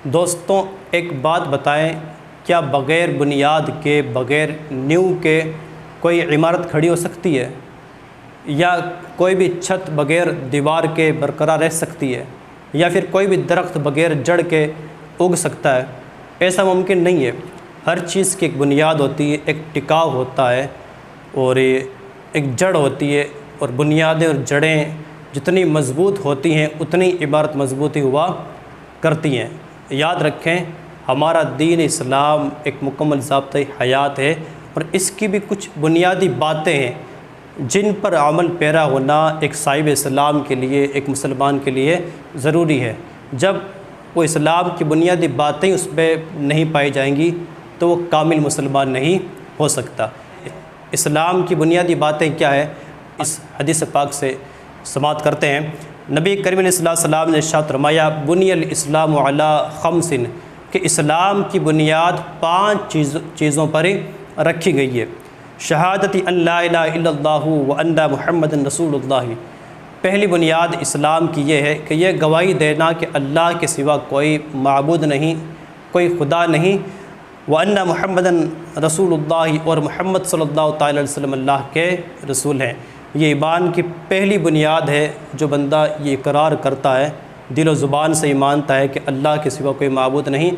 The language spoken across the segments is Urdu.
دوستوں ایک بات بتائیں، کیا بغیر بنیاد کے، بغیر نیو کے کوئی عمارت کھڑی ہو سکتی ہے؟ یا کوئی بھی چھت بغیر دیوار کے برقرار رہ سکتی ہے؟ یا پھر کوئی بھی درخت بغیر جڑ کے اگ سکتا ہے؟ ایسا ممکن نہیں ہے۔ ہر چیز کی ایک بنیاد ہوتی ہے، ایک ٹکاؤ ہوتا ہے اور ایک جڑ ہوتی ہے، اور بنیادیں اور جڑیں جتنی مضبوط ہوتی ہیں اتنی عمارت مضبوطی ہوا کرتی ہیں۔ یاد رکھیں، ہمارا دین اسلام ایک مکمل ضابطۂ حیات ہے، اور اس کی بھی کچھ بنیادی باتیں ہیں جن پر عمل پیرا ہونا ایک صاحب اسلام کے لیے، ایک مسلمان کے لیے ضروری ہے۔ جب وہ اسلام کی بنیادی باتیں اس پہ نہیں پائی جائیں گی تو وہ کامل مسلمان نہیں ہو سکتا۔ اسلام کی بنیادی باتیں کیا ہے، اس حدیث پاک سے سماعت کرتے ہیں۔ نبی کریم علیہ السلام نے ارشاد فرمایا، بنی الاسلام علی خمس، کہ اسلام کی بنیاد 5 چیزوں پر رکھی گئی ہے۔ شہادت ان لا الہ الا اللہ وان محمد رسول اللہ، پہلی بنیاد اسلام کی یہ ہے کہ یہ گواہی دینا کہ اللہ کے سوا کوئی معبود نہیں، کوئی خدا نہیں، وان محمد رسول اللہ، اور محمد صلی اللہ تعالی علیہ وسلم اللہ کے رسول ہیں۔ یہ ایمان کی پہلی بنیاد ہے۔ جو بندہ یہ اقرار کرتا ہے، دل و زبان سے مانتا ہے کہ اللہ کے سوا کوئی معبود نہیں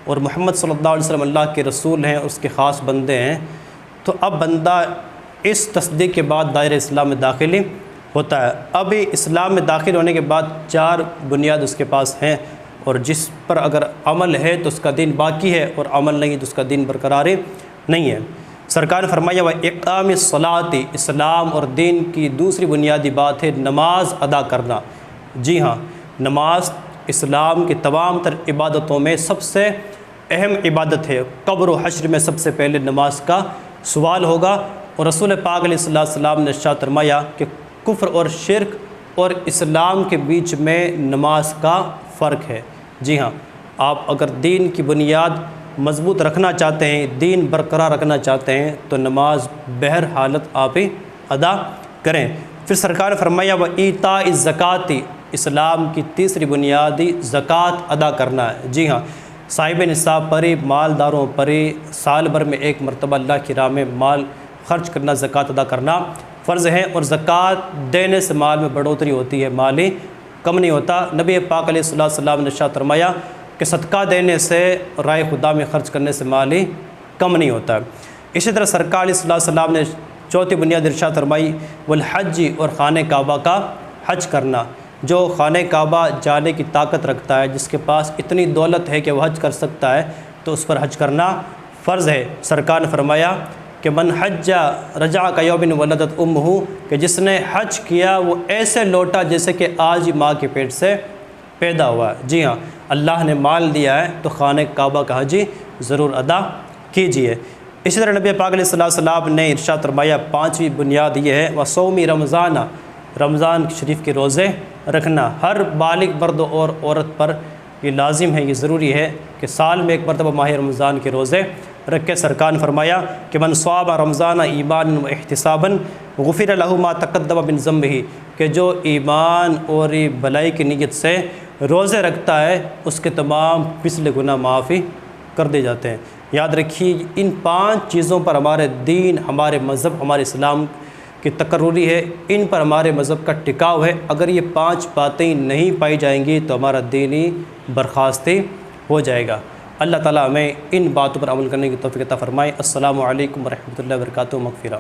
اور محمد صلی اللہ علیہ وسلم اللہ کے رسول ہیں، اس کے خاص بندے ہیں، تو اب بندہ اس تصدیق کے بعد دائرہ اسلام میں داخل ہوتا ہے۔ اب اسلام میں داخل ہونے کے بعد 4 بنیاد اس کے پاس ہیں، اور جس پر اگر عمل ہے تو اس کا دین باقی ہے، اور عمل نہیں تو اس کا دین برقرار نہیں ہے۔ سرکار نے فرمایا، وہ اقام الصلاۃ، اسلام اور دین کی دوسری بنیادی بات ہے نماز ادا کرنا۔ جی ہاں، نماز اسلام کی تمام تر عبادتوں میں سب سے اہم عبادت ہے۔ قبر و حشر میں سب سے پہلے نماز کا سوال ہوگا، اور رسول پاک علیہ السلام نے ارشاد فرمایا کہ کفر اور شرک اور اسلام کے بیچ میں نماز کا فرق ہے۔ جی ہاں، آپ اگر دین کی بنیاد مضبوط رکھنا چاہتے ہیں، دین برقرار رکھنا چاہتے ہیں، تو نماز بہر حالت آپ ادا کریں۔ پھر سرکار نے فرمایا، وَإِيتَاءِ الزَّكَاةِ، اسلام کی تیسری بنیادی زکوٰۃ ادا کرنا ہے۔ جی ہاں، صاحب نصاب پر، مالداروں پر سال بھر میں ایک مرتبہ اللہ کی راہ میں مال خرچ کرنا، زکوٰۃ ادا کرنا فرض ہے، اور زکوٰۃ دینے سے مال میں بڑھوتری ہوتی ہے، مال ہی کم نہیں ہوتا۔ نبی پاک علیہ السلام نے ارشاد فرمایا کہ صدقہ دینے سے، رائے خدا میں خرچ کرنے سے مال ہی کم نہیں ہوتا۔ اسی طرح سرکار علیہ السلام نے چوتھی بنیاد ارشاد فرمائی، والحج، اور خانہ کعبہ کا حج کرنا۔ جو خانہ کعبہ جانے کی طاقت رکھتا ہے، جس کے پاس اتنی دولت ہے کہ وہ حج کر سکتا ہے، تو اس پر حج کرنا فرض ہے۔ سرکار نے فرمایا کہ من حج رجع کیوم ولدت امہ، کہ جس نے حج کیا وہ ایسے لوٹا جیسے کہ آج ہی ماں کے پیٹ سے پیدا ہوا ہے۔ جی ہاں، اللہ نے مال دیا ہے تو خانہ کعبہ کا حج ضرور ادا کیجیے۔ اسی طرح نبی پاک علیہ السلام نے ارشاد فرمایا، 5ویں بنیاد یہ ہے، وصوم رمضان، رمضان شریف کے روزے رکھنا۔ ہر بالغ مرد اور عورت پر یہ لازم ہے، یہ ضروری ہے کہ سال میں ایک مرتبہ ماہ رمضان کے روزے رکھے۔ سرکار نے فرمایا کہ من صام رمضان ایمانا و احتسابا غفر له ما تقدم من ذنبہ، کہ جو ایمان اور بھلائی کی نیت سے روزے رکھتا ہے اس کے تمام پچھلے گناہ معافی کر دیے جاتے ہیں۔ یاد رکھیے، ان 5 چیزوں پر ہمارے دین، ہمارے مذہب، ہمارے اسلام کی تقرری ہے، ان پر ہمارے مذہب کا ٹکاؤ ہے۔ اگر یہ 5 باتیں نہیں پائی جائیں گی تو ہمارا دین ہی برخاست ہو جائے گا۔ اللہ تعالیٰ ہمیں ان باتوں پر عمل کرنے کی توفیق عطا فرمائے۔ السلام علیکم ورحمۃ اللہ وبرکاتہ۔ مغفرہ۔